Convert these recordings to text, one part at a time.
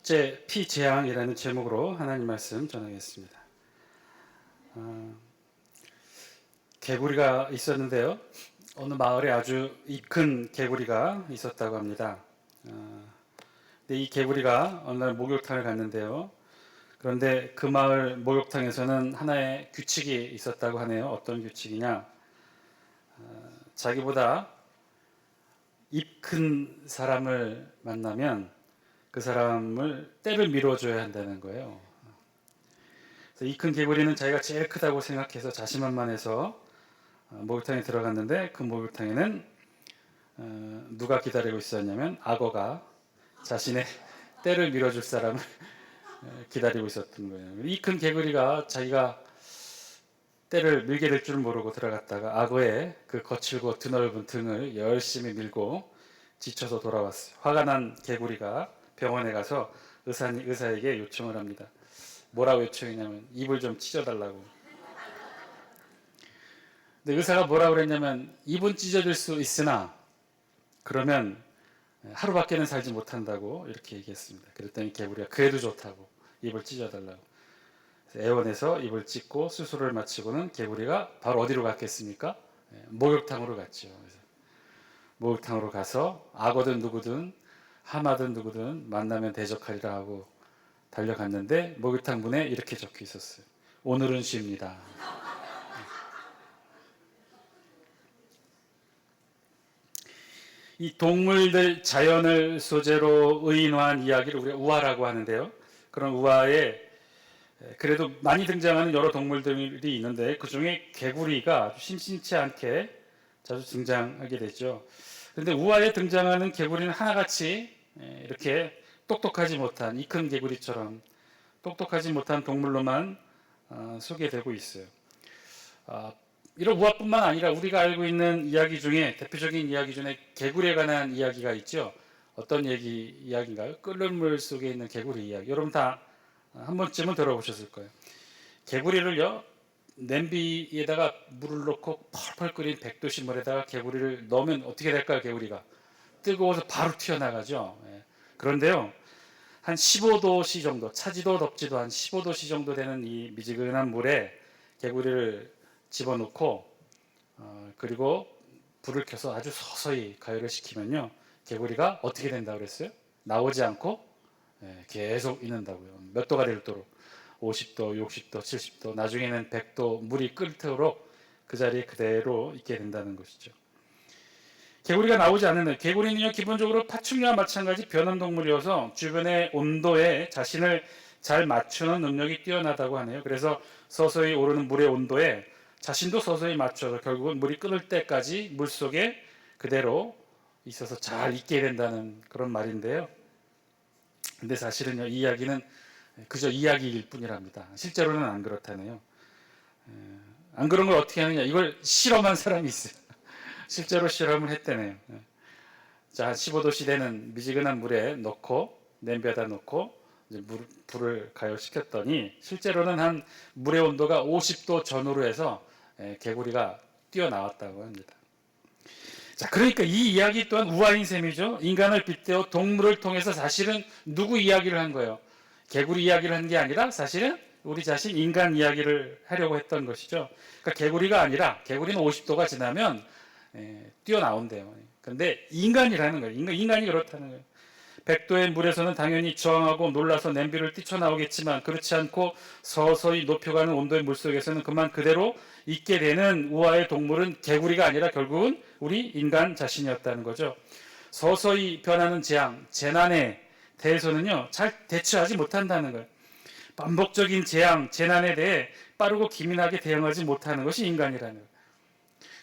축제 피재앙이라는 제목으로 하나님 말씀 전하겠습니다. 개구리가 있었는데요. 어느 마을에 아주 큰 개구리가 있었다고 합니다. 근데 이 개구리가 어느 날 목욕탕을 갔는데요. 그런데 그 마을 목욕탕에서는 하나의 규칙이 있었다고 하네요. 어떤 규칙이냐? 자기보다 입 큰 사람을 만나면 그 사람을 때를 밀어줘야 한다는 거예요. 이 큰 개구리는 자기가 제일 크다고 생각해서 자신만만해서 목욕탕에 들어갔는데 그 목욕탕에는 누가 기다리고 있었냐면 악어가 자신의 때를 밀어줄 사람을 기다리고 있었던 거예요. 이 큰 개구리가 자기가 때를 밀게 될 줄 모르고 들어갔다가 악어의 그 거칠고 드넓은 등을 열심히 밀고 지쳐서 돌아왔어요. 화가 난 개구리가 병원에 가서 의사에게 요청을 합니다. 뭐라고 요청했냐면 입을 좀 찢어달라고. 근데 의사가 뭐라고 그랬냐면 입은 찢어질 수 있으나 그러면 하루밖에는 살지 못한다고 이렇게 얘기했습니다. 그랬더니 개구리가 그래도 좋다고 입을 찢어달라고. 애원해서 입을 찢고 수술을 마치고는 개구리가 바로 어디로 갔겠습니까? 목욕탕으로 갔죠. 그래서 목욕탕으로 가서 악어든 누구든 하마든 누구든 만나면 대적하리라 하고 달려갔는데 목욕탕 문에 이렇게 적혀 있었어요. 오늘은 쉽니다. 이 동물들 자연을 소재로 의인화한 이야기를 우리가 우화라고 하는데요. 그런 우화에 그래도 많이 등장하는 여러 동물들이 있는데 그 중에 개구리가 아주 심심치 않게 자주 등장하게 되죠. 그런데 우화에 등장하는 개구리는 하나같이 이렇게 똑똑하지 못한 이 큰 개구리처럼 똑똑하지 못한 동물로만 소개되고 있어요. 이런 우화뿐만 아니라 우리가 알고 있는 이야기 중에 대표적인 이야기 중에 개구리에 관한 이야기가 있죠. 어떤 이야기인가요? 끓는 물 속에 있는 개구리 이야기. 여러분 다 한 번쯤은 들어보셨을 거예요. 개구리를요, 냄비에다가 물을 넣고 펄펄 끓인 100도씨 물에다가 개구리를 넣으면 어떻게 될까요? 개구리가 뜨거워서 바로 튀어나가죠. 그런데요, 한 15도씨 정도, 차지도 덥지도 한 15도씨 정도 되는 이 미지근한 물에 개구리를 집어넣고 그리고 불을 켜서 아주 서서히 가열을 시키면요, 개구리가 어떻게 된다고 그랬어요? 나오지 않고 계속 있는다고요. 몇 도가 되도록 50도, 60도, 70도, 나중에는 100도 물이 끓도록 그 자리에 그대로 있게 된다는 것이죠. 개구리가 나오지 않는 개구리는요, 기본적으로 파충류와 마찬가지 변온동물이어서 주변의 온도에 자신을 잘 맞추는 능력이 뛰어나다고 하네요. 그래서 서서히 오르는 물의 온도에 자신도 서서히 맞춰서 결국은 물이 끓을 때까지 물 속에 그대로 있어서 잘 있게 된다는 그런 말인데요. 근데 사실은요, 이 이야기는 그저 이야기일 뿐이랍니다. 실제로는 안 그렇다네요. 안 그런 걸 어떻게 하느냐, 이걸 실험한 사람이 있어요. 실제로 실험을 했대네요. 자, 15도씨 되는 미지근한 물에 넣고 냄비에다 넣고 이제 불을 가열시켰더니 실제로는 한 물의 온도가 50도 전후로 해서 개구리가 뛰어나왔다고 합니다. 자, 그러니까 이 이야기 또한 우화인 셈이죠. 인간을 빗대어 동물을 통해서 사실은 누구 이야기를 한 거예요? 개구리 이야기를 한 게 아니라 사실은 우리 자신 인간 이야기를 하려고 했던 것이죠. 그러니까 개구리가 아니라 개구리는 50도가 지나면 뛰어나온대요. 그런데 인간이라는 거예요. 인간이 그렇다는 거예요. 100도의 물에서는 당연히 저항하고 놀라서 냄비를 뛰쳐나오겠지만 그렇지 않고 서서히 높여가는 온도의 물속에서는 그만 그대로 있게 되는 우화의 동물은 개구리가 아니라 결국은 우리 인간 자신이었다는 거죠. 서서히 변하는 재난에 대해서는요, 잘 대처하지 못한다는 거예요. 반복적인 재난에 대해 빠르고 기민하게 대응하지 못하는 것이 인간이라는 거예요.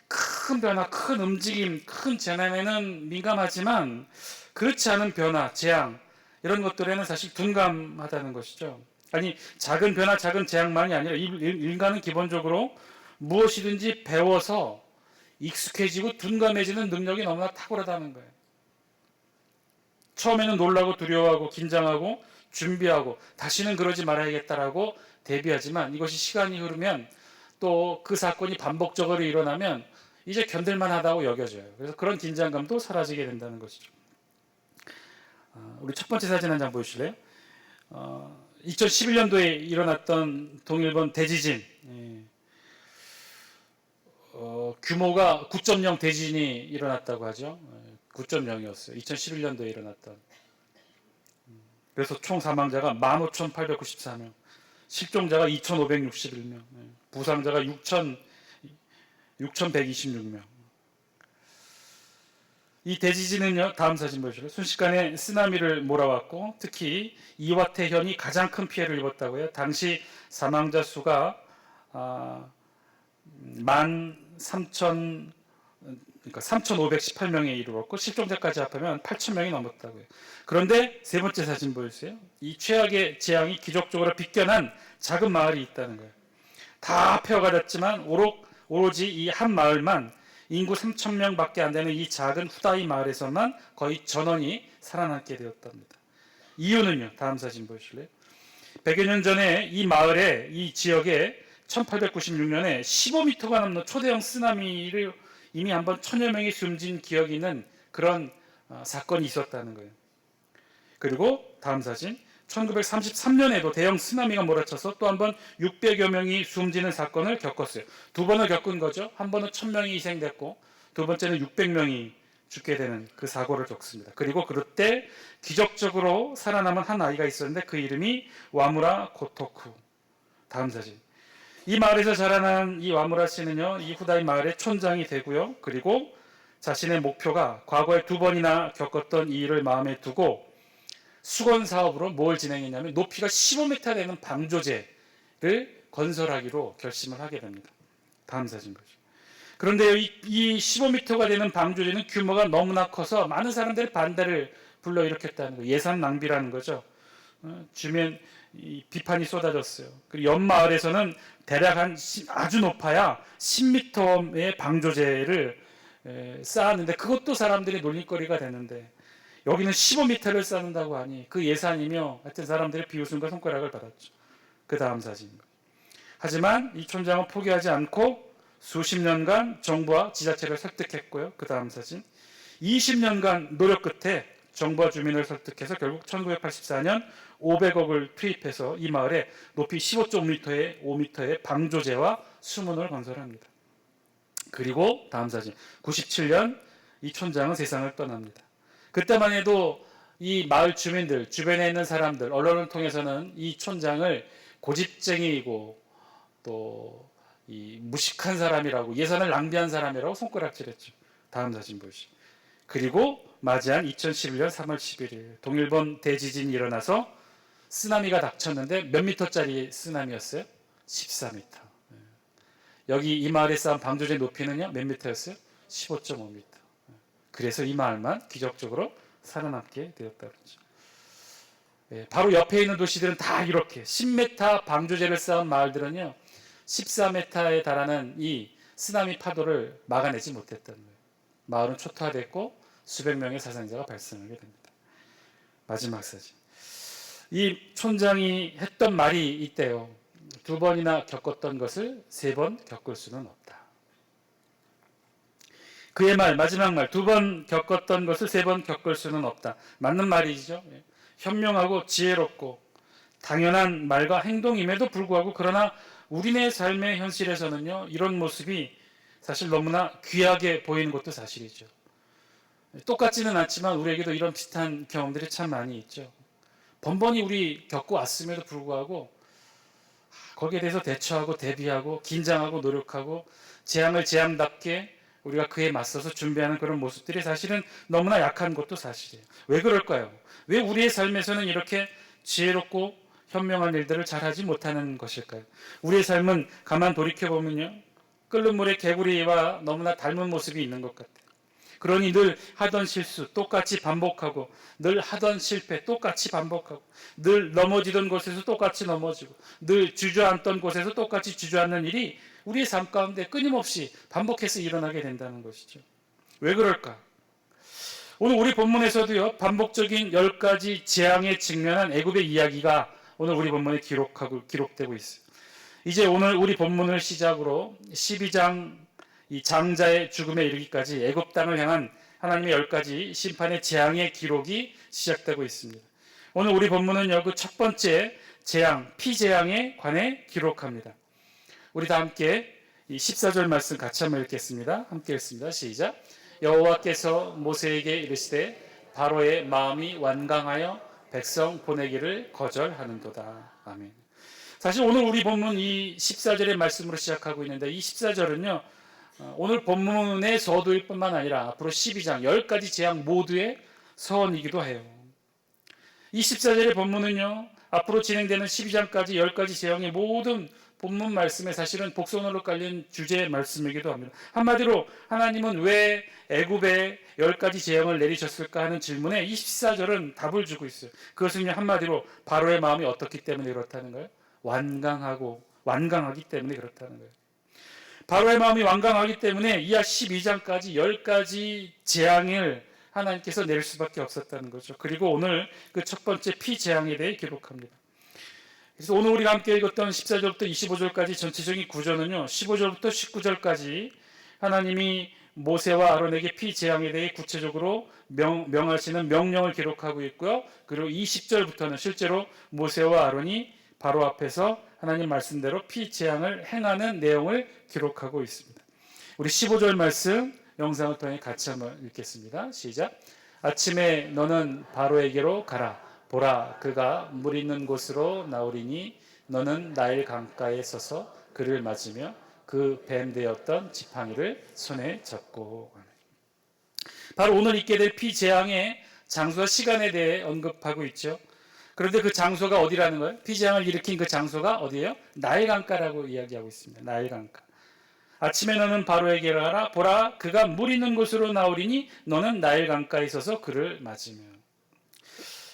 큰 변화, 큰 움직임, 큰 재난에는 민감하지만 그렇지 않은 변화, 재앙 이런 것들에는 사실 둔감하다는 것이죠. 아니, 작은 변화, 작은 재앙만이 아니라 인간은 기본적으로 무엇이든지 배워서 익숙해지고 둔감해지는 능력이 너무나 탁월하다는 거예요. 처음에는 놀라고 두려워하고 긴장하고 준비하고 다시는 그러지 말아야겠다라고 대비하지만 이것이 시간이 흐르면 또 그 사건이 반복적으로 일어나면 이제 견딜만 하다고 여겨져요. 그래서 그런 긴장감도 사라지게 된다는 것이죠. 우리 첫 번째 사진 한 장 보여주실래요? 2011년도에 일어났던 동일본 대지진, 규모가 9.0 대지진이 일어났다고 하죠. 9.0이었어요. 2011년도에 일어났던. 그래서 총 사망자가 15,894명, 실종자가 2,561명, 부상자가 6,126명. 이 대지진은요, 다음 사진 보시죠. 순식간에 쓰나미를 몰아왔고, 특히 이와테현이 가장 큰 피해를 입었다고요. 당시 사망자 수가 3,518명에 이르렀고, 실종자까지 합하면 8,000명이 넘었다고요. 그런데 세 번째 사진 보여주세요. 이 최악의 재앙이 기적적으로 빗겨난 작은 마을이 있다는 거예요. 다 폐허가 됐지만 오로지 이 한 마을만 인구 3,000명밖에 안 되는 이 작은 후다이 마을에서만 거의 전원이 살아남게 되었답니다. 이유는요. 다음 사진 보실래요? 100여 년 전에 이 마을에, 이 지역에 1896년에 15m가 넘는 초대형 쓰나미를 이미 한번 1,000여 명이 숨진 기억이 있는 그런 사건이 있었다는 거예요. 그리고 다음 사진, 1933년에도 대형 쓰나미가 몰아쳐서 또 한 번 600여 명이 숨지는 사건을 겪었어요. 두 번을 겪은 거죠. 한 번은 1,000명이 희생됐고 두 번째는 600명이 죽게 되는 그 사고를 겪습니다. 그리고 그때 기적적으로 살아남은 한 아이가 있었는데 그 이름이 와무라 고토쿠. 다음 사진. 이 마을에서 자라난 이 와무라 씨는요, 이 후다이 마을의 촌장이 되고요. 그리고 자신의 목표가 과거에 2번이나 겪었던 이 일을 마음에 두고 수건 사업으로 뭘 진행했냐면 높이가 15m 되는 방조제를 건설하기로 결심을 하게 됩니다. 다음 사진 보죠. 그런데 이 15m가 되는 방조제는 규모가 너무나 커서 많은 사람들의 반대를 불러일으켰다는 거예요. 예산 낭비라는 거죠. 주변 비판이 쏟아졌어요. 그리고 옆 마을에서는 대략 아주 높아야 10m의 방조제를 쌓았는데 그것도 사람들이 놀림거리가 되는데 여기는 15m를 쌓는다고 하니 그 예산이며 하여튼 사람들의 비웃음과 손가락을 받았죠. 그 다음 사진. 하지만 이 촌장은 포기하지 않고 수십 년간 정부와 지자체를 설득했고요. 그 다음 사진. 20년간 노력 끝에 정부와 주민을 설득해서 결국 1984년 500억을 투입해서 이 마을에 높이 15.5m의 방조제와 수문을 건설합니다. 그리고 다음 사진. 97년 이 촌장은 세상을 떠납니다. 그때만 해도 이 마을 주민들, 주변에 있는 사람들, 언론을 통해서는 이 촌장을 고집쟁이이고 또 이 무식한 사람이라고, 예산을 낭비한 사람이라고 손가락질했죠. 다음 사진 보시죠. 그리고 맞이한 2011년 3월 11일 동일본 대지진이 일어나서 쓰나미가 닥쳤는데 몇 미터짜리 쓰나미였어요? 14m. 여기 이 마을에 쌓은 방조제 높이는요, 몇 미터였어요? 15.5m. 그래서 이 마을만 기적적으로 살아남게 되었다 그러죠. 바로 옆에 있는 도시들은 다 이렇게 10m 방조제를 쌓은 마을들은요, 14m에 달하는 이 쓰나미 파도를 막아내지 못했다는 거예요. 마을은 초토화됐고 수백 명의 사상자가 발생하게 됩니다. 마지막 사진. 이 촌장이 했던 말이 있대요. 2번이나 겪었던 것을 3번 겪을 수는 없다. 그의 말, 마지막 말, 2번 겪었던 것을 3번 겪을 수는 없다. 맞는 말이죠. 현명하고 지혜롭고 당연한 말과 행동임에도 불구하고 그러나 우리네 삶의 현실에서는요, 이런 모습이 사실 너무나 귀하게 보이는 것도 사실이죠. 똑같지는 않지만 우리에게도 이런 비슷한 경험들이 참 많이 있죠. 번번이 우리 겪고 왔음에도 불구하고 거기에 대해서 대처하고 대비하고 긴장하고 노력하고 재앙을 재앙답게 우리가 그에 맞서서 준비하는 그런 모습들이 사실은 너무나 약한 것도 사실이에요. 왜 그럴까요? 왜 우리의 삶에서는 이렇게 지혜롭고 현명한 일들을 잘하지 못하는 것일까요? 우리의 삶은 가만 돌이켜보면요, 끓는 물에 개구리와 너무나 닮은 모습이 있는 것 같아요. 그러니 늘 하던 실수 똑같이 반복하고, 늘 하던 실패 똑같이 반복하고, 늘 넘어지던 곳에서 똑같이 넘어지고, 늘 주저앉던 곳에서 똑같이 주저앉는 일이 우리의 삶 가운데 끊임없이 반복해서 일어나게 된다는 것이죠. 왜 그럴까? 오늘 우리 본문에서도요, 반복적인 10가지 재앙에 직면한 애굽의 이야기가 오늘 우리 본문에 기록되고 있어요. 이제 오늘 우리 본문을 시작으로 12장 이 장자의 죽음에 이르기까지 애굽 땅을 향한 하나님의 10가지 심판의 재앙의 기록이 시작되고 있습니다. 오늘 우리 본문은요, 그 첫 번째 재앙, 피재앙에 관해 기록합니다. 우리 다 함께 이 14절 말씀 같이 한번 읽겠습니다. 함께 읽습니다. 시작. 여호와께서 모세에게 이르시되 바로의 마음이 완강하여 백성 보내기를 거절하는도다. 아멘. 사실 오늘 우리 본문 이 14절의 말씀으로 시작하고 있는데, 이 14절은요 오늘 본문의 서두일 뿐만 아니라 앞으로 12장 10가지 재앙 모두의 서원이기도 해요. 이 14절의 본문은요 앞으로 진행되는 12장까지 10가지 재앙의 모든 본문 말씀에 사실은 복선으로 깔린 주제의 말씀이기도 합니다. 한마디로 하나님은 왜 애굽에 10가지 재앙을 내리셨을까 하는 질문에 이 14절은 답을 주고 있어요. 그것은 한마디로 바로의 마음이 어떻기 때문에 그렇다는 거예요. 완강하기 때문에 그렇다는 거예요. 바로의 마음이 완강하기 때문에 이하 12장까지 10가지 재앙을 하나님께서 내릴 수밖에 없었다는 거죠. 그리고 오늘 그 첫 번째 피재앙에 대해 기록합니다. 그래서 오늘 우리가 함께 읽었던 14절부터 25절까지 전체적인 구조는요 15절부터 19절까지 하나님이 모세와 아론에게 피재앙에 대해 구체적으로 명하시는 명령을 기록하고 있고요. 그리고 20절부터는 실제로 모세와 아론이 바로 앞에서 하나님 말씀대로 피재앙을 행하는 내용을 기록하고 있습니다. 우리 15절 말씀 영상을 통해 같이 한번 읽겠습니다. 시작. 아침에 너는 바로에게로 가라. 보라, 그가 물 있는 곳으로 나오리니 너는 나일 강가에 서서 그를 맞으며 그 뱀 되었던 지팡이를 손에 잡고. 바로 오늘 있게 될 피재앙의 장소와 시간에 대해 언급하고 있죠. 그런데 그 장소가 어디라는 거예요? 피재앙을 일으킨 그 장소가 어디예요? 나일 강가라고 이야기하고 있습니다. 나일 강가. 아침에 너는 바로에게 가라. 보라, 그가 물 있는 곳으로 나오리니 너는 나일 강가에 서서 그를 맞으며.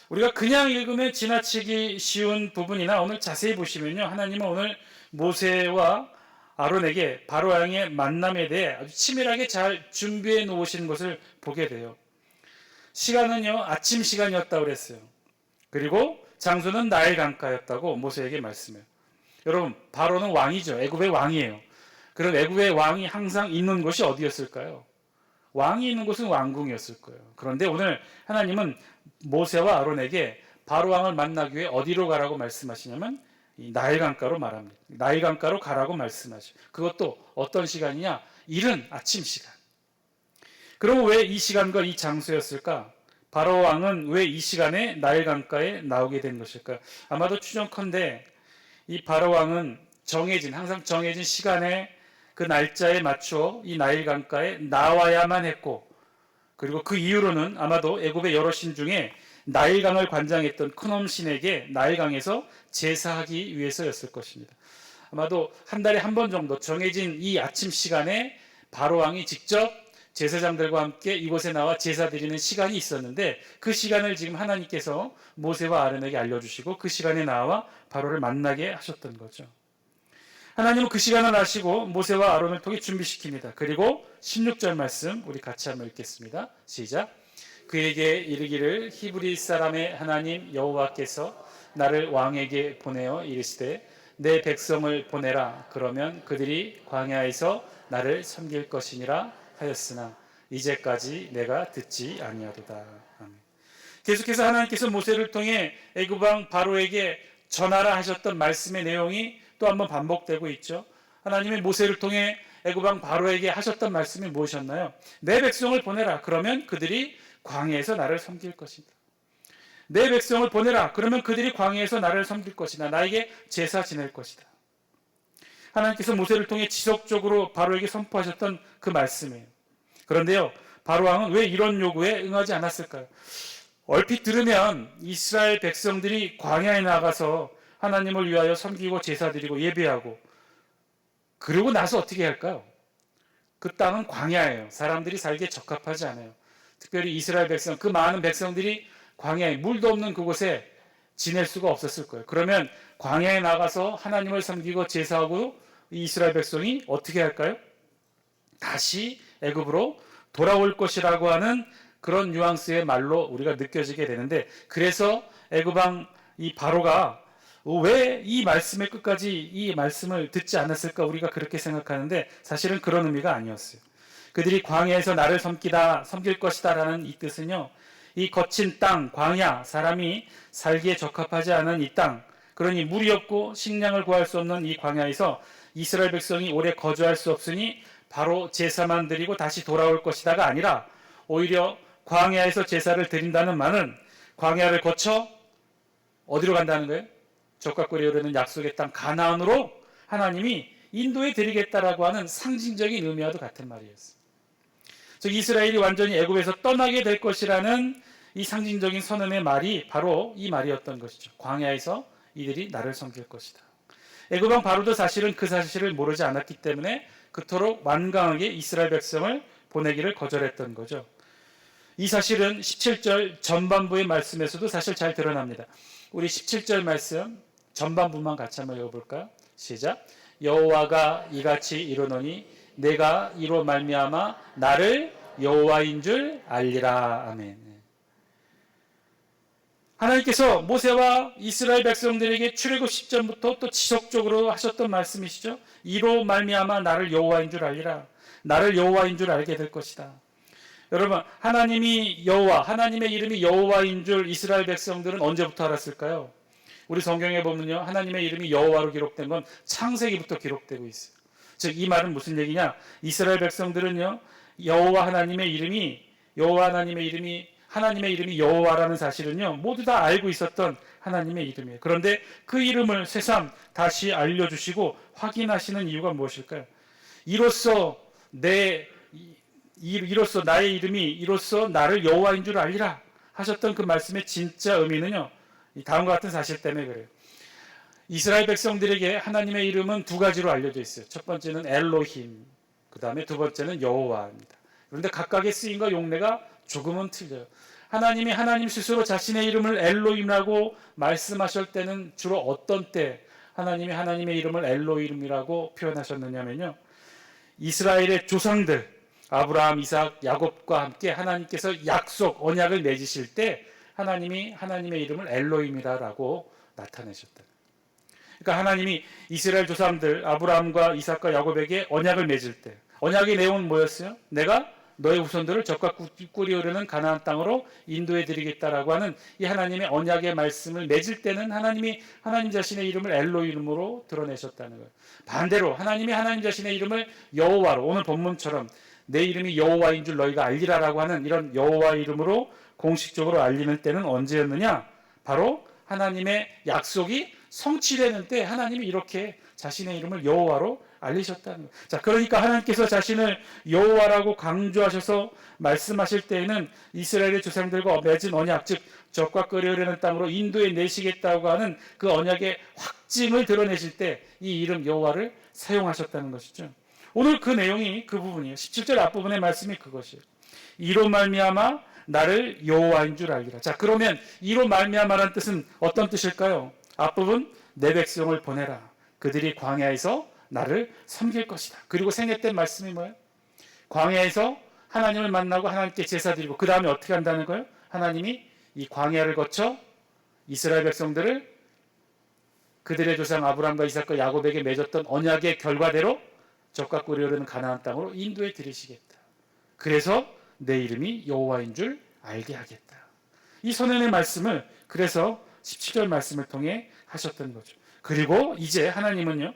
우리가 그냥 읽으면 지나치기 쉬운 부분이나 오늘 자세히 보시면요 하나님은 오늘 모세와 아론에게 바로 왕의 만남에 대해 아주 치밀하게 잘 준비해 놓으신 것을 보게 돼요. 시간은요 아침 시간이었다고 그랬어요. 그리고 장소는 나일 강가였다고 모세에게 말씀해요. 여러분, 바로는 왕이죠. 애굽의 왕이에요. 그럼 애굽의 왕이 항상 있는 곳이 어디였을까요? 왕이 있는 곳은 왕궁이었을 거예요. 그런데 오늘 하나님은 모세와 아론에게 바로 왕을 만나기 위해 어디로 가라고 말씀하시냐면 이 나일 강가로 말합니다. 나일 강가로 가라고 말씀하죠. 그것도 어떤 시간이냐? 이른 아침 시간. 그럼 왜 이 시간과 이 장소였을까? 바로 왕은 왜 이 시간에 나일 강가에 나오게 된 것일까? 아마도 추정컨대 이 바로 왕은 항상 정해진 시간에 그 날짜에 맞추어 이 나일 강가에 나와야만 했고, 그리고 그 이후로는 아마도 애굽의 여러 신 중에 나일강을 관장했던 크놈 신에게 나일강에서 제사하기 위해서였을 것입니다. 아마도 한 달에 한 번 정도 정해진 이 아침 시간에 바로 왕이 직접 제사장들과 함께 이곳에 나와 제사 드리는 시간이 있었는데, 그 시간을 지금 하나님께서 모세와 아론에게 알려주시고 그 시간에 나와 바로를 만나게 하셨던 거죠. 하나님은 그 시간을 아시고 모세와 아론을 통해 준비시킵니다. 그리고 16절 말씀 우리 같이 한번 읽겠습니다. 시작. 그에게 이르기를 히브리 사람의 하나님 여호와께서 나를 왕에게 보내어 이르시되 내 백성을 보내라. 그러면 그들이 광야에서 나를 섬길 것이니라 하였으나 이제까지 내가 듣지 아니하도다. 아멘. 계속해서 하나님께서 모세를 통해 애굽 왕 바로에게 전하라 하셨던 말씀의 내용이 또 한번 반복되고 있죠. 하나님이 모세를 통해 애굽 왕 바로에게 하셨던 말씀이 무엇이었나요? 내 백성을 보내라. 그러면 그들이 광야에서 나를 섬길 것이다. 내 백성을 보내라. 그러면 그들이 광야에서 나를 섬길 것이다. 나에게 제사 지낼 것이다. 하나님께서 모세를 통해 지속적으로 바로에게 선포하셨던 그 말씀이에요. 그런데요, 바로 왕은 왜 이런 요구에 응하지 않았을까요? 얼핏 들으면 이스라엘 백성들이 광야에 나가서 하나님을 위하여 섬기고 제사드리고 예배하고 그러고 나서 어떻게 할까요? 그 땅은 광야예요. 사람들이 살기에 적합하지 않아요. 특별히 이스라엘 백성, 그 많은 백성들이 광야에 물도 없는 그곳에 지낼 수가 없었을 거예요. 그러면 광야에 나가서 하나님을 섬기고 제사하고 이스라엘 백성이 어떻게 할까요? 다시 애굽으로 돌아올 것이라고 하는 그런 뉘앙스의 말로 우리가 느껴지게 되는데, 그래서 애굽 왕 이 바로가 왜 이 말씀의 끝까지 이 말씀을 듣지 않았을까 우리가 그렇게 생각하는데, 사실은 그런 의미가 아니었어요. 그들이 광야에서 나를 섬길 것이다 라는 이 뜻은요, 이 거친 땅, 광야, 사람이 살기에 적합하지 않은 이 땅, 그러니 물이 없고 식량을 구할 수 없는 이 광야에서 이스라엘 백성이 오래 거주할 수 없으니 바로 제사만 드리고 다시 돌아올 것이다가 아니라 오히려 광야에서 제사를 드린다는 말은 광야를 거쳐 어디로 간다는 거예요? 적과 꿀이 흐르는 약속의 땅 가나안으로 하나님이 인도해 드리겠다라고 하는 상징적인 의미와도 같은 말이었어요. 즉 이스라엘이 완전히 애굽에서 떠나게 될 것이라는 이 상징적인 선언의 말이 바로 이 말이었던 것이죠. 광야에서 이들이 나를 섬길 것이다. 애굽 왕 바로도 사실은 그 사실을 모르지 않았기 때문에 그토록 완강하게 이스라엘 백성을 보내기를 거절했던 거죠. 이 사실은 17절 전반부의 말씀에서도 사실 잘 드러납니다. 우리 17절 말씀 전반부만 같이 한번 읽어볼까요? 시작. 여호와가 이같이 이르노니 내가 이로 말미암아 나를 여호와인 줄 알리라. 아멘. 하나님께서 모세와 이스라엘 백성들에게 출애굽 시점부터 또 지속적으로 하셨던 말씀이시죠. 이로 말미암아 나를 여호와인 줄 알리라. 나를 여호와인 줄 알게 될 것이다. 여러분, 하나님이 여호와, 하나님의 이름이 여호와인 줄 이스라엘 백성들은 언제부터 알았을까요? 우리 성경에 보면요, 하나님의 이름이 여호와로 기록된 건 창세기부터 기록되고 있어요. 즉 이 말은 무슨 얘기냐? 이스라엘 백성들은요, 여호와 하나님의 이름이 여호와라는 사실은요 모두 다 알고 있었던 하나님의 이름이에요. 그런데 그 이름을 새삼 다시 알려주시고 확인하시는 이유가 무엇일까요? 이로써 나의 이름이 이로써 나를 여호와인 줄 알리라 하셨던 그 말씀의 진짜 의미는요, 다음과 같은 사실 때문에 그래요. 이스라엘 백성들에게 하나님의 이름은 두 가지로 알려져 있어요. 첫 번째는 엘로힘, 그 다음에 두 번째는 여호와입니다. 그런데 각각의 쓰임과 용례가 조금은 틀려요. 하나님이 하나님 스스로 자신의 이름을 엘로힘이라고 말씀하실 때는 주로 어떤 때 하나님이 하나님의 이름을 엘로힘이라고 표현하셨느냐면요, 이스라엘의 조상들 아브라함, 이삭, 야곱과 함께 하나님께서 약속, 언약을 맺으실 때 하나님이 하나님의 이름을 엘로힘이라고 나타내셨다. 그러니까 하나님이 이스라엘 조상들 아브라함과 이삭과 야곱에게 언약을 맺을 때 언약의 내용은 뭐였어요? 내가 너의 후손들을 젖과 꿀이 흐르는 가나안 땅으로 인도해 드리겠다라고 하는 이 하나님의 언약의 말씀을 맺을 때는 하나님이 하나님 자신의 이름을 엘로힘으로 드러내셨다는 거예요. 반대로 하나님이 하나님 자신의 이름을 여호와로, 오늘 본문처럼 내 이름이 여호와인 줄 너희가 알리라라고 하는 이런 여호와 이름으로 공식적으로 알리는 때는 언제였느냐? 바로 하나님의 약속이 성취되는 때 하나님이 이렇게 자신의 이름을 여호와로 알리셨다는 거예요. 자, 그러니까 하나님께서 자신을 여호와라고 강조하셔서 말씀하실 때에는 이스라엘의 조상들과 맺은 언약, 즉 젖과 꿀이 흐르는 땅으로 인도해 내시겠다고 하는 그 언약의 확증을 드러내실 때 이 이름 여호와를 사용하셨다는 것이죠. 오늘 그 내용이 그 부분이에요. 17절 앞부분의 말씀이 그것이에요. 이로 말미암아 나를 여호와인 줄 알리라. 자, 그러면 이로 말미암아라는 뜻은 어떤 뜻일까요? 앞부분 내 백성을 보내라. 그들이 광야에서 나를 섬길 것이다. 그리고 생략된 말씀이 뭐예요? 광야에서 하나님을 만나고 하나님께 제사 드리고 그 다음에 어떻게 한다는 거예요? 하나님이 이 광야를 거쳐 이스라엘 백성들을 그들의 조상 아브라함과 이삭과 야곱에게 맺었던 언약의 결과대로 젖과 꿀이 흐르는 가나안 땅으로 인도해 드리시겠다. 그래서 내 이름이 여호와인 줄 알게 하겠다. 이 선언의 말씀을 그래서 17절 말씀을 통해 하셨던 거죠. 그리고 이제 하나님은요,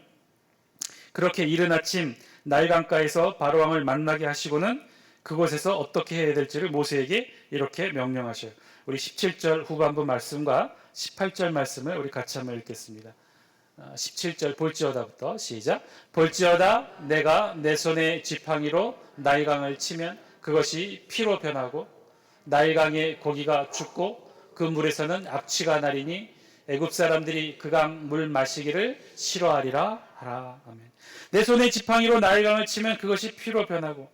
그렇게 이른 아침 나일 강가에서 바로 왕을 만나게 하시고는 그곳에서 어떻게 해야 될지를 모세에게 이렇게 명령하셔요. 우리 17절 후반부 말씀과 18절 말씀을 우리 같이 한번 읽겠습니다. 17절 볼지어다부터 시작. 볼지어다 내가 내 손의 지팡이로 나일강을 치면 그것이 피로 변하고 나일강의 고기가 죽고 그 물에서는 압취가 나리니 애굽 사람들이 그 강 물 마시기를 싫어하리라 하라. 아멘. 내 손의 지팡이로 나일강을 치면 그것이 피로 변하고,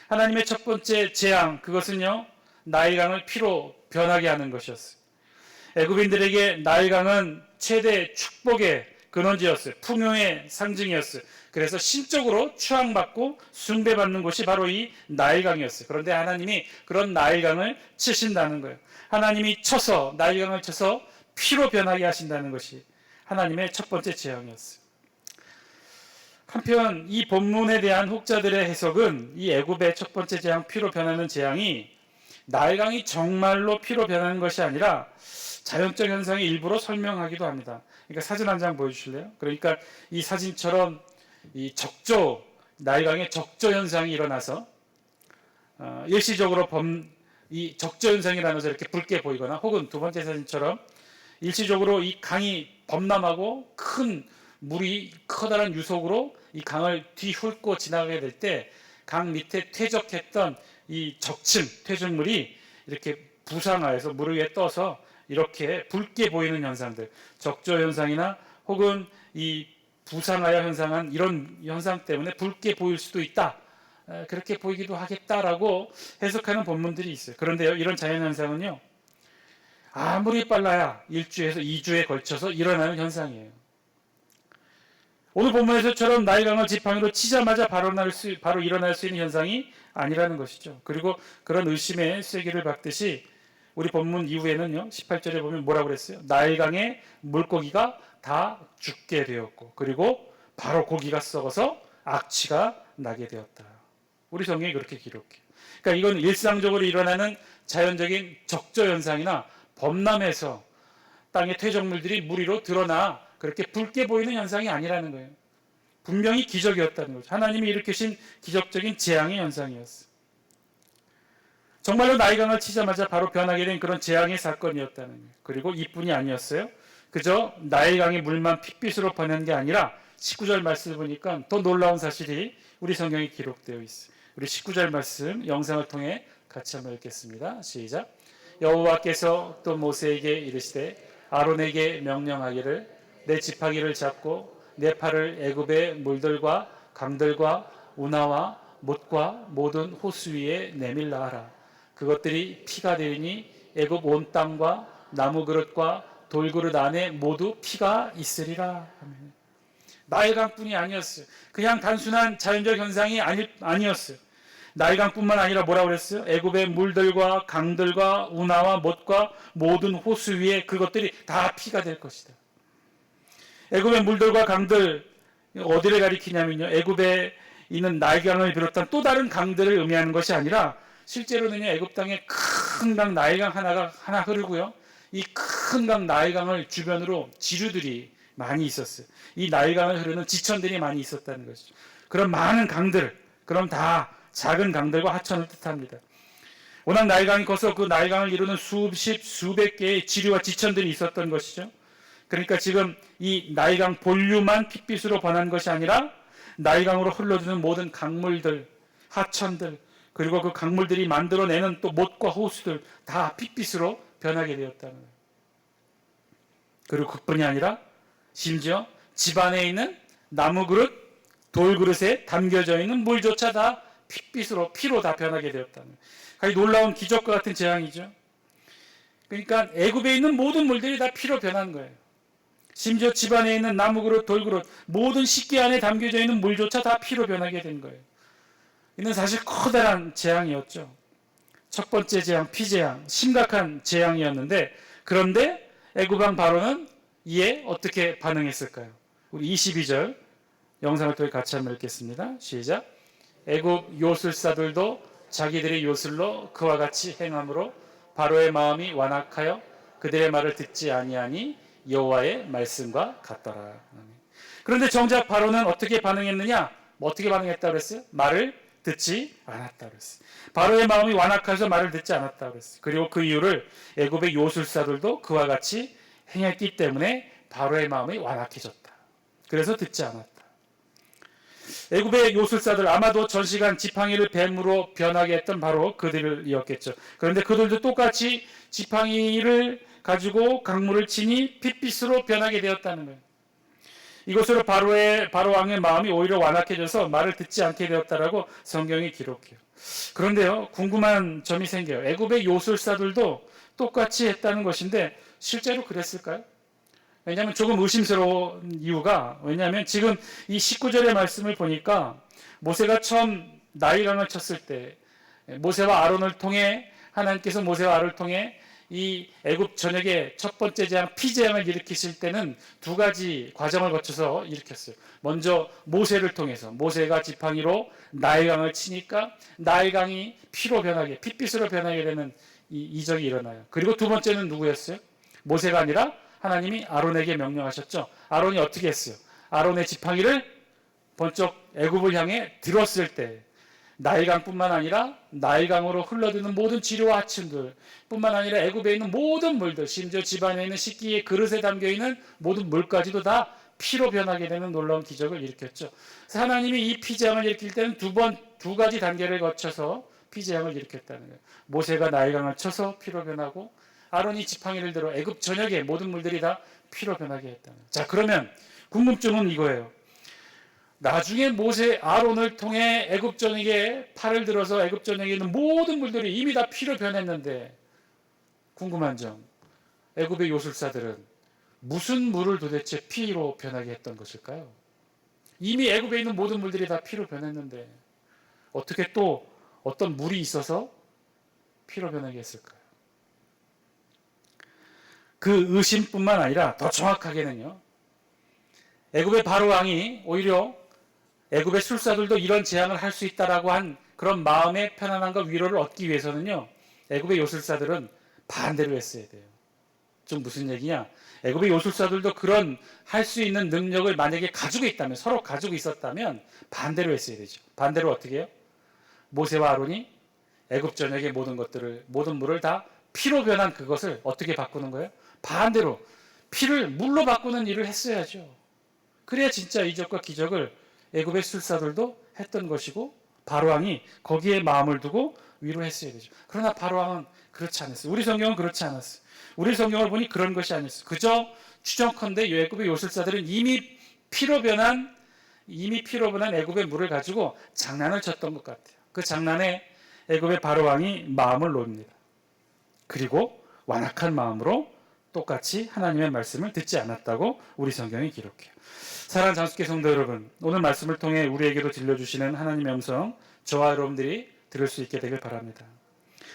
하나님의 첫 번째 재앙, 그것은요 나일강을 피로 변하게 하는 것이었어요. 애굽인들에게 나일강은 최대 축복의 근원지였어요. 풍요의 상징이었어요. 그래서 신적으로 추앙받고 숭배받는 곳이 바로 이 나일강이었어요. 그런데 하나님이 그런 나일강을 치신다는 거예요. 하나님이 쳐서, 나일강을 쳐서 피로 변하게 하신다는 것이 하나님의 첫 번째 재앙이었어요. 한편 이 본문에 대한 혹자들의 해석은 이 애굽의 첫 번째 재앙, 피로 변하는 재앙이 나일강이 정말로 피로 변하는 것이 아니라 자연적 현상의 일부로 설명하기도 합니다. 그러니까 사진 한 장 보여주실래요? 그러니까 이 사진처럼 이 나일강의 적조 현상이 일어나서 일시적으로 이 적조 현상이라면서 이렇게 붉게 보이거나, 혹은 두 번째 사진처럼 일시적으로 이 강이 범람하고 큰 물이 커다란 유속으로 이 강을 뒤훑고 지나가게 될 때 강 밑에 퇴적했던 이 적층 퇴적물이 이렇게 부상하여서 물 위에 떠서 이렇게 붉게 보이는 현상들, 적조 현상이나 혹은 이 부상하여 현상한 이런 현상 때문에 붉게 보일 수도 있다, 그렇게 보이기도 하겠다라고 해석하는 본문들이 있어요. 그런데요, 이런 자연현상은요, 아무리 빨라야 1주에서 2주에 걸쳐서 일어나는 현상이에요. 오늘 본문에서처럼 나일강을 지팡이로 치자마자 바로 일어날 수 있는 현상이 아니라는 것이죠. 그리고 그런 의심의 쐐기를 박듯이 우리 본문 이후에는요, 18절에 보면 뭐라고 그랬어요? 나일강의 물고기가 다 죽게 되었고, 그리고 바로 고기가 썩어서 악취가 나게 되었다. 우리 성경이 그렇게 기록해요. 그러니까 이건 일상적으로 일어나는 자연적인 적조 현상이나 범람해서 땅의 퇴적물들이 물 위로 드러나 그렇게 붉게 보이는 현상이 아니라는 거예요. 분명히 기적이었다는 거죠. 하나님이 일으키신 기적적인 재앙의 현상이었어요. 정말로 나일강을 치자마자 바로 변하게 된 그런 재앙의 사건이었다는 거예요. 그리고 이뿐이 아니었어요. 그저 나일강의 물만 핏빛으로 변한 게 아니라 19절 말씀을 보니까 더 놀라운 사실이 우리 성경에 기록되어 있어요. 우리 19절 말씀 영상을 통해 같이 한번 읽겠습니다. 시작. 여호와께서 또 모세에게 이르시되 아론에게 명령하기를 내 지팡이를 잡고 내 팔을 애굽의 물들과 강들과 운하와 못과 모든 호수 위에 내밀라 하라. 그것들이 피가 되리니 애굽 온 땅과 나무 그릇과 돌그릇 안에 모두 피가 있으리라. 나일강뿐이 아니었어요. 그냥 단순한 자연적 현상이 아니었어요. 나일강뿐만 아니라 뭐라고 그랬어요? 애굽의 물들과 강들과 운하와 못과 모든 호수 위에 그것들이 다 피가 될 것이다. 애굽의 물들과 강들, 어디를 가리키냐면요, 애굽에 있는 나일강을 비롯한 또 다른 강들을 의미하는 것이 아니라 실제로는요, 애굽 땅에 큰 강 나일강 하나 흐르고요, 이 큰 강 나일강을 주변으로 지류들이 많이 있었어요. 이 나일강을 흐르는 지천들이 많이 있었다는 것이죠. 그런 많은 강들, 그럼 다 작은 강들과 하천을 뜻합니다. 워낙 나일강이 커서 그 나일강을 이루는 수백 개의 지류와 지천들이 있었던 것이죠. 그러니까 지금 이 나일강 본류만 핏빛으로 변한 것이 아니라 나일강으로 흘러주는 모든 강물들, 하천들, 그리고 그 강물들이 만들어내는 또 못과 호수들 다 핏빛으로 변하게 되었다는 거예요. 그리고 그뿐이 아니라 심지어 집안에 있는 나무 그릇, 돌 그릇에 담겨져 있는 물조차 다 피로 다 변하게 되었다는 거예요. 놀라운 기적과 같은 재앙이죠. 그러니까 애굽에 있는 모든 물들이 다 피로 변한 거예요. 심지어 집안에 있는 나무 그릇, 돌 그릇, 모든 식기 안에 담겨져 있는 물조차 다 피로 변하게 된 거예요. 이는 사실 커다란 재앙이었죠. 첫 번째 재앙, 피재앙, 심각한 재앙이었는데, 그런데 애굽왕 바로는 이에 어떻게 반응했을까요? 우리 22절 영상을 통해 같이 한번 읽겠습니다. 시작. 애굽 요술사들도 자기들의 요술로 그와 같이 행함으로 바로의 마음이 완악하여 그들의 말을 듣지 아니하니 여호와의 말씀과 같더라. 그런데 정작 바로는 어떻게 반응했느냐? 어떻게 반응했다고 그랬어요? 말을 듣지 않았다고 그랬어요. 바로의 마음이 완악해서 말을 듣지 않았다고 그랬어요. 그리고 그 이유를 애굽의 요술사들도 그와 같이 행했기 때문에 바로의 마음이 완악해졌다. 그래서 듣지 않았다. 애굽의 요술사들, 아마도 전시간 지팡이를 뱀으로 변하게 했던 바로 그들이었겠죠. 그런데 그들도 똑같이 지팡이를 가지고 강물을 치니 핏빛으로 변하게 되었다는 거예요. 이것으로 바로 왕의 마음이 오히려 완악해져서 말을 듣지 않게 되었다라고 성경이 기록해요. 그런데요, 궁금한 점이 생겨요. 애굽의 요술사들도 똑같이 했다는 것인데 실제로 그랬을까요? 왜냐하면 조금 의심스러운 이유가, 왜냐하면 지금 이 19절의 말씀을 보니까 모세가 처음 나일강을 쳤을 때 모세와 아론을 통해 하나님께서 모세와 아론을 통해 이 애굽 전역의 첫 번째 재앙 피재앙을 일으키실 때는 두 가지 과정을 거쳐서 일으켰어요. 먼저 모세를 통해서 모세가 지팡이로 나일강을 치니까 나일강이 피로 변하게 핏빛으로 변하게 되는 이 이적이 일어나요. 그리고 두 번째는 누구였어요? 모세가 아니라 하나님이 아론에게 명령하셨죠. 아론이 어떻게 했어요? 아론의 지팡이를 번쩍 애굽을 향해 들었을 때 나일강뿐만 아니라 나일강으로 흘러드는 모든 지류와 하층들 뿐만 아니라 애굽에 있는 모든 물들, 심지어 집안에 있는 식기의 그릇에 담겨있는 모든 물까지도 다 피로 변하게 되는 놀라운 기적을 일으켰죠. 그래서 하나님이 이 피재앙을 일으킬 때는 두 가지 단계를 거쳐서 피재앙을 일으켰다는 거예요. 모세가 나일강을 쳐서 피로 변하고 아론이 지팡이를 들어 애굽 전역의 모든 물들이 다 피로 변하게 했다는 거예요. 자, 그러면 궁금증은 이거예요. 나중에 모세 아론을 통해 애굽 전역에 팔을 들어서 애굽 전역에 있는 모든 물들이 이미 다 피로 변했는데 궁금한 점, 애굽의 요술사들은 무슨 물을 도대체 피로 변하게 했던 것일까요? 이미 애굽에 있는 모든 물들이 다 피로 변했는데 어떻게 또 어떤 물이 있어서 피로 변하게 했을까요? 그 의심뿐만 아니라 더 정확하게는요, 애굽의 바로 왕이 오히려 애굽의 술사들도 이런 재앙을 할 수 있다라고 한 그런 마음의 편안함과 위로를 얻기 위해서는요, 애굽의 요술사들은 반대로 했어야 돼요. 좀 무슨 얘기냐? 애굽의 요술사들도 그런 할 수 있는 능력을 만약에 가지고 있다면, 서로 가지고 있었다면 반대로 했어야 되죠. 반대로 어떻게 해요? 모세와 아론이 애굽 전역의 모든 물을 다 피로 변한 그것을 어떻게 바꾸는 거예요? 반대로 피를 물로 바꾸는 일을 했어야죠. 그래야 진짜 이적과 기적을 애굽의 술사들도 했던 것이고 바로왕이 거기에 마음을 두고 위로했어야 되죠. 그러나 바로왕은 그렇지 않았어요. 우리 성경은 그렇지 않았어요. 우리 성경을 보니 그런 것이 아니었어요. 그저 추정컨대 애굽의 요술사들은 이미 피로 변한 애굽의 물을 가지고 장난을 쳤던 것 같아요. 그 장난에 애굽의 바로왕이 마음을 놓습니다. 그리고 완악한 마음으로 똑같이 하나님의 말씀을 듣지 않았다고 우리 성경이 기록해요. 사랑하는 장수교 성도 여러분, 오늘 말씀을 통해 우리에게도 들려주시는 하나님의 음성, 저와 여러분들이 들을 수 있게 되길 바랍니다.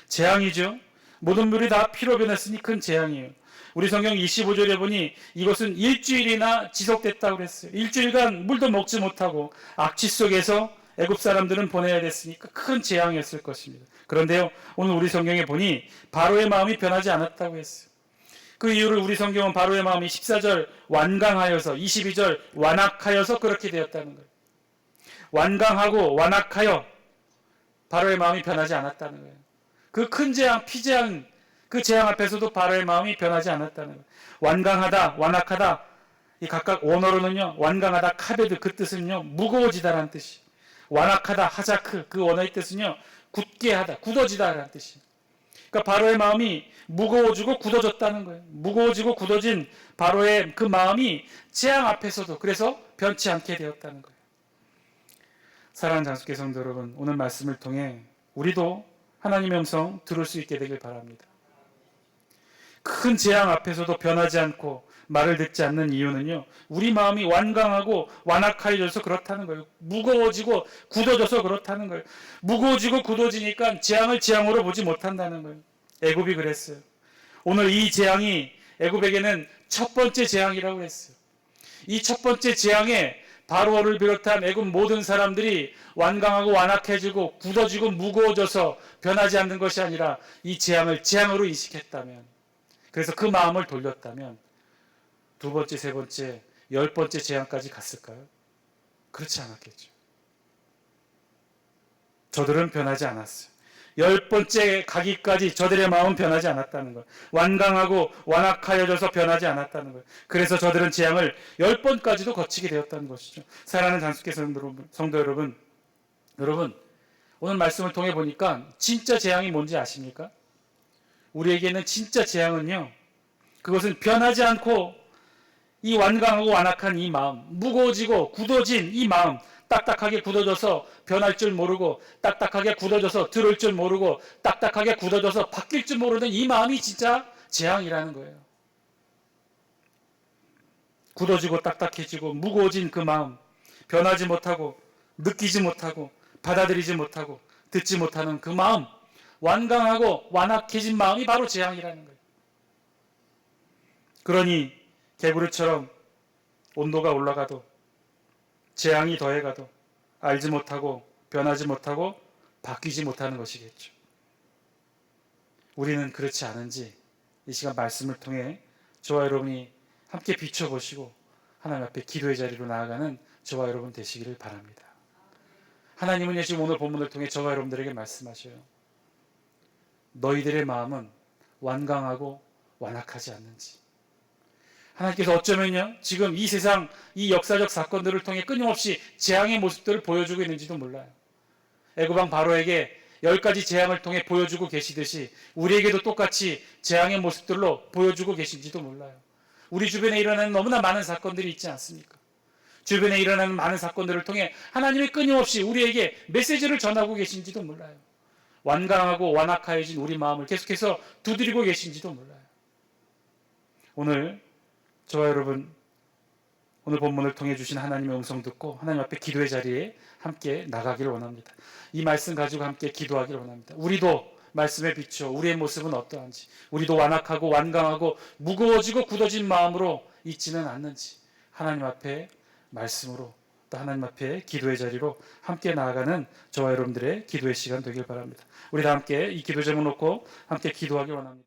재앙이죠. 모든 물이 다 피로 변했으니 큰 재앙이에요. 우리 성경 25절에 보니 이것은 일주일이나 지속됐다고 그랬어요. 일주일간 물도 먹지 못하고 악취 속에서 애굽 사람들은 보내야 됐으니까 큰 재앙이었을 것입니다. 그런데요, 오늘 우리 성경에 보니 바로의 마음이 변하지 않았다고 했어요. 그 이유를 우리 성경은 바로의 마음이 14절 완강하여서 22절 완악하여서 그렇게 되었다는 거예요. 완강하고 완악하여 바로의 마음이 변하지 않았다는 거예요. 그 큰 재앙, 피재앙, 그 재앙 앞에서도 바로의 마음이 변하지 않았다는 거예요. 완강하다, 완악하다, 이 각각 원어로는요, 완강하다, 카베드, 그 뜻은요, 무거워지다라는 뜻이. 완악하다, 하자크, 그 원어의 뜻은요, 굳게 하다, 굳어지다라는 뜻이. 그러니까 바로의 마음이 무거워지고 굳어졌다는 거예요. 무거워지고 굳어진 바로의 그 마음이 재앙 앞에서도 그래서 변치 않게 되었다는 거예요. 사랑하는 장수교 성도 여러분, 오늘 말씀을 통해 우리도 하나님의 음성 들을 수 있게 되길 바랍니다. 큰 재앙 앞에서도 변하지 않고 말을 듣지 않는 이유는요, 우리 마음이 완강하고 완악하여져서 그렇다는 거예요. 무거워지고 굳어져서 그렇다는 거예요. 무거워지고 굳어지니까 재앙을 재앙으로 보지 못한다는 거예요. 애굽이 그랬어요. 오늘 이 재앙이 애굽에게는 첫 번째 재앙이라고 했어요. 이 첫 번째 재앙에 바로를 비롯한 애굽 모든 사람들이 완강하고 완악해지고 굳어지고 무거워져서 변하지 않는 것이 아니라 이 재앙을 재앙으로 인식했다면, 그래서 그 마음을 돌렸다면 두 번째, 세 번째, 10번째 재앙까지 갔을까요? 그렇지 않았겠죠. 저들은 변하지 않았어요. 10번째 가기까지 저들의 마음은 변하지 않았다는 거예요. 완강하고 완악하여져서 변하지 않았다는 거예요. 그래서 저들은 재앙을 10번까지도 거치게 되었다는 것이죠. 사랑하는 장수교 성도 여러분, 오늘 말씀을 통해 보니까 진짜 재앙이 뭔지 아십니까? 우리에게는 진짜 재앙은요, 그것은 변하지 않고 이 완강하고 완악한 이 마음, 무거워지고 굳어진 이 마음, 딱딱하게 굳어져서 변할 줄 모르고, 딱딱하게 굳어져서 들을 줄 모르고, 딱딱하게 굳어져서 바뀔 줄 모르는 이 마음이 진짜 재앙이라는 거예요. 굳어지고 딱딱해지고 무거워진 그 마음, 변하지 못하고 느끼지 못하고 받아들이지 못하고 듣지 못하는 그 마음, 완강하고 완악해진 마음이 바로 재앙이라는 거예요. 그러니 개구리처럼 온도가 올라가도 재앙이 더해가도 알지 못하고 변하지 못하고 바뀌지 못하는 것이겠죠. 우리는 그렇지 않은지 이 시간 말씀을 통해 저와 여러분이 함께 비춰보시고 하나님 앞에 기도의 자리로 나아가는 저와 여러분 되시기를 바랍니다. 하나님은 지금 오늘 본문을 통해 저와 여러분들에게 말씀하셔요. 너희들의 마음은 완강하고 완악하지 않는지. 하나님께서 어쩌면요 지금 이 세상 이 역사적 사건들을 통해 끊임없이 재앙의 모습들을 보여주고 있는지도 몰라요. 애굽왕 바로에게 10가지 재앙을 통해 보여주고 계시듯이 우리에게도 똑같이 재앙의 모습들로 보여주고 계신지도 몰라요. 우리 주변에 일어나는 너무나 많은 사건들이 있지 않습니까? 주변에 일어나는 많은 사건들을 통해 하나님이 끊임없이 우리에게 메시지를 전하고 계신지도 몰라요. 완강하고 완악하여진 우리 마음을 계속해서 두드리고 계신지도 몰라요. 오늘 저와 여러분 오늘 본문을 통해 주신 하나님의 음성 듣고 하나님 앞에 기도의 자리에 함께 나가기를 원합니다. 이 말씀 가지고 함께 기도하기를 원합니다. 우리도 말씀에 비춰 우리의 모습은 어떠한지, 우리도 완악하고 완강하고 무거워지고 굳어진 마음으로 있지는 않는지 하나님 앞에 말씀으로 또 하나님 앞에 기도의 자리로 함께 나아가는 저와 여러분들의 기도의 시간 되길 바랍니다. 우리 다 함께 이 기도 제목 놓고 함께 기도하기 원합니다.